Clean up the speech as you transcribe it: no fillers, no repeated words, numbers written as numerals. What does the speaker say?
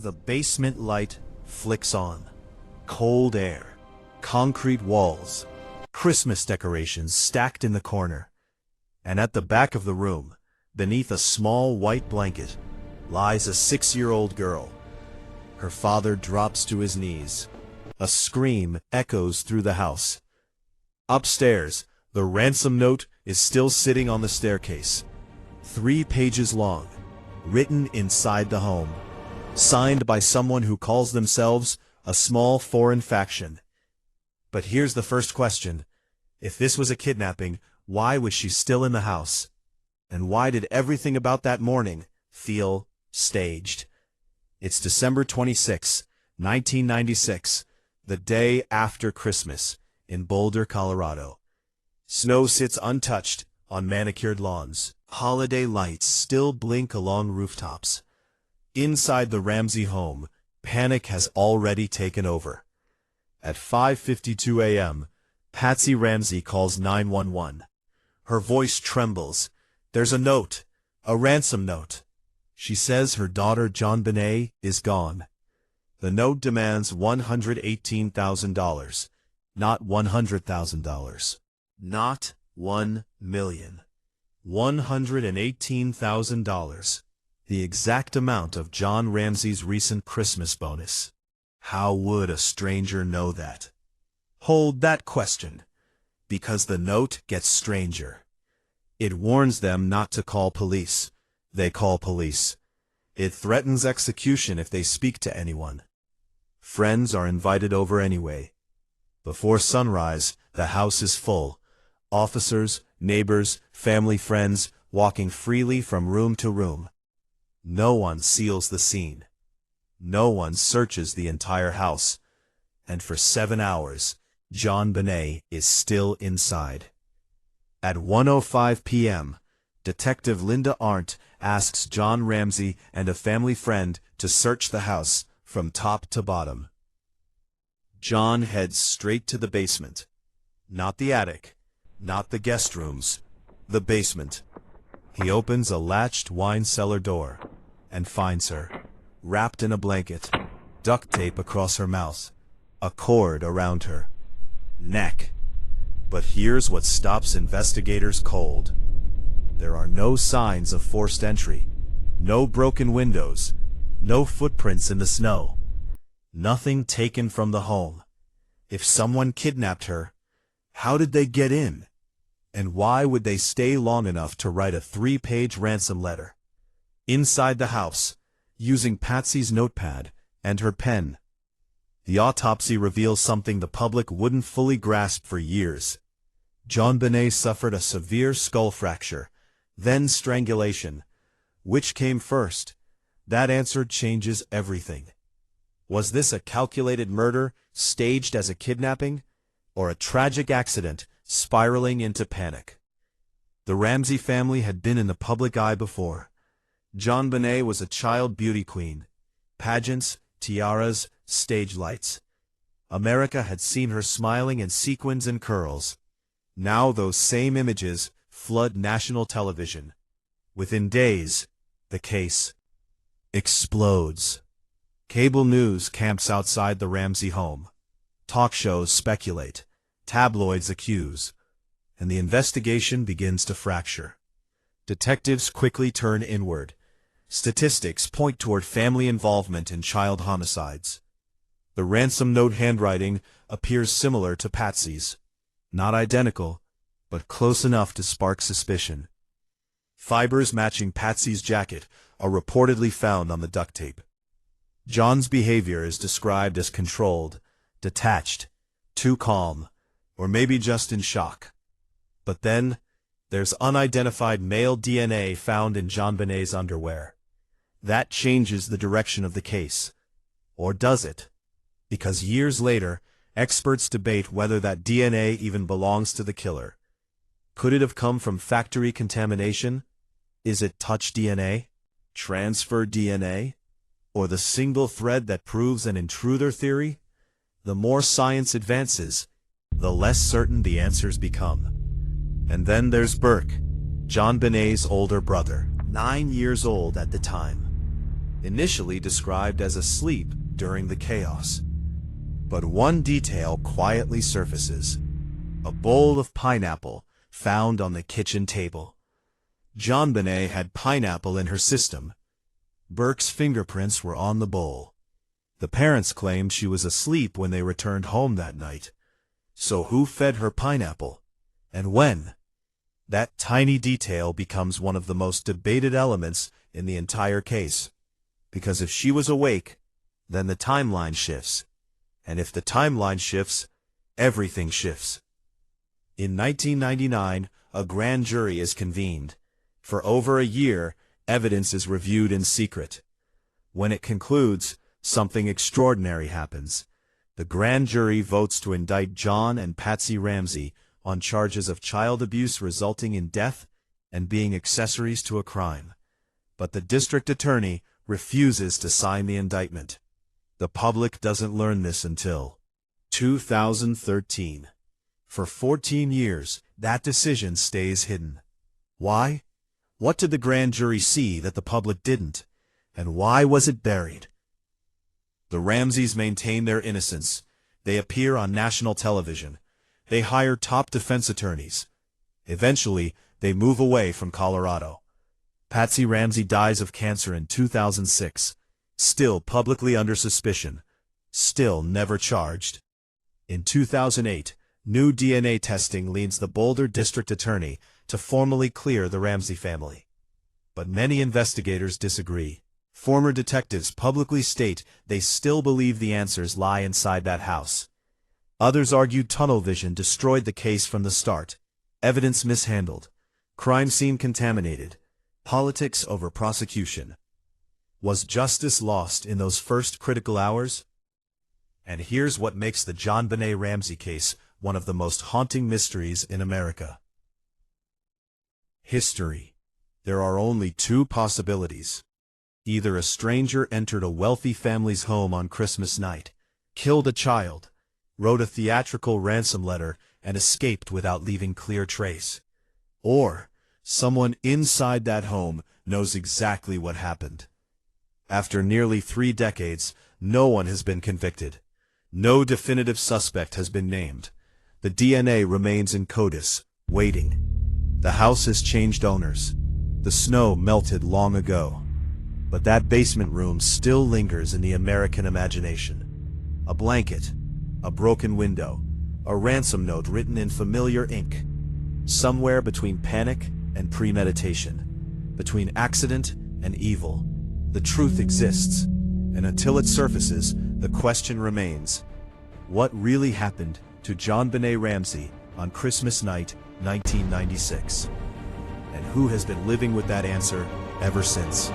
The basement light flicks on. Cold air, concrete walls, Christmas decorations stacked in the corner. And at the back of the room, beneath a small white blanket, lies a 6-year-old girl. Her father drops to his knees. A scream echoes through the house. Upstairs, the ransom note is still sitting on the staircase. 3 pages long, written inside the home. Signed by someone who calls themselves a small foreign faction. But here's the first question. If this was a kidnapping, why was she still in the house? And why did everything about that morning feel staged? It's December 26, 1996, the day after Christmas, in Boulder, Colorado. Snow sits untouched on manicured lawns. Holiday lights still blink along rooftops. Inside the Ramsey home, panic has already taken over. At 5:52 a.m., Patsy Ramsey calls 911. Her voice trembles. There's a note, a ransom note. She says her daughter JonBenét is gone. The note demands $118,000, not $100,000. Not $1 million. $118,000. The exact amount of John Ramsey's recent Christmas bonus. How would a stranger know that? Hold that question, because the note gets stranger. It warns them not to call police. They call police. It threatens execution if they speak to anyone. Friends are invited over anyway. Before sunrise, the house is full. Officers, neighbors, family friends, walking freely from room to room. No one seals the scene. No one searches the entire house. And for 7 hours, JonBenét is still inside. At 1:05 p.m., Detective Linda Arndt asks John Ramsey and a family friend to search the house from top to bottom. John heads straight to the basement. Not the attic, not the guest rooms, the basement. He opens a latched wine cellar door and finds her, wrapped in a blanket, duct tape across her mouth, a cord around her neck. But here's what stops investigators cold. There are no signs of forced entry, no broken windows, no footprints in the snow. Nothing taken from the home. If someone kidnapped her, how did they get in? And why would they stay long enough to write a 3-page ransom letter? Inside the house, using Patsy's notepad and her pen. The autopsy reveals something the public wouldn't fully grasp for years. JonBenét suffered a severe skull fracture, then strangulation. Which came first? That answer changes everything. Was this a calculated murder, staged as a kidnapping, or a tragic accident spiraling into panic? The Ramsey family had been in the public eye before. JonBenét was a child beauty queen. Pageants, tiaras, stage lights. America had seen her smiling in sequins and curls. Now those same images flood national television. Within days, the case explodes. Cable news camps outside the Ramsey home. Talk shows speculate. Tabloids accuse. And the investigation begins to fracture. Detectives quickly turn inward. Statistics point toward family involvement in child homicides. The ransom note handwriting appears similar to Patsy's. Not identical, but close enough to spark suspicion. Fibers matching Patsy's jacket are reportedly found on the duct tape. John's behavior is described as controlled, detached, too calm, or maybe just in shock. But then, there's unidentified male DNA found in JonBenét's underwear. That changes the direction of the case. Or does it? Because years later, experts debate whether that DNA even belongs to the killer. Could it have come from factory contamination? Is it touch DNA? Transfer DNA? Or the single thread that proves an intruder theory? The more science advances, the less certain the answers become. And then there's Burke, JonBenét's older brother, 9 years old at the time. initially described as asleep during the chaos. But one detail quietly surfaces: a bowl of pineapple found on the kitchen table. JonBenét had pineapple in her system. Burke's fingerprints were on the bowl. The parents claimed she was asleep when they returned home that night. So who fed her pineapple? And when? That tiny detail becomes one of the most debated elements in the entire case. Because if she was awake, then the timeline shifts. And if the timeline shifts, everything shifts. In 1999, a grand jury is convened. For over a year, evidence is reviewed in secret. When it concludes, something extraordinary happens. The grand jury votes to indict John and Patsy Ramsey on charges of child abuse resulting in death and being accessories to a crime. But the district attorney refuses to sign the indictment. The public doesn't learn this until 2013. For 14 years, that decision stays hidden. Why? What did the grand jury see that the public didn't? And why was it buried? The Ramseys maintain their innocence. They appear on national television. They hire top defense attorneys. Eventually, they move away from Colorado. Patsy Ramsey dies of cancer in 2006, still publicly under suspicion, still never charged. In 2008, new DNA testing leads the Boulder district attorney to formally clear the Ramsey family. But many investigators disagree. Former detectives publicly state they still believe the answers lie inside that house. Others argued tunnel vision destroyed the case from the start. Evidence mishandled. Crime scene contaminated. Politics over prosecution. Was justice lost in those first critical hours? And here's what makes the JonBenét Ramsey case one of the most haunting mysteries in America. History. There are only two possibilities. Either a stranger entered a wealthy family's home on Christmas night, killed a child, wrote a theatrical ransom letter, and escaped without leaving clear trace. Or someone inside that home knows exactly what happened. After nearly 3 decades, no one has been convicted. No definitive suspect has been named. The DNA remains in CODIS, waiting. The house has changed owners. The snow melted long ago. But that basement room still lingers in the American imagination. A blanket, a broken window, a ransom note written in familiar ink. Somewhere between panic and premeditation, between accident and evil, the truth exists. And until it surfaces, the question remains: what really happened to JonBenét Ramsey on Christmas night, 1996? And who has been living with that answer ever since?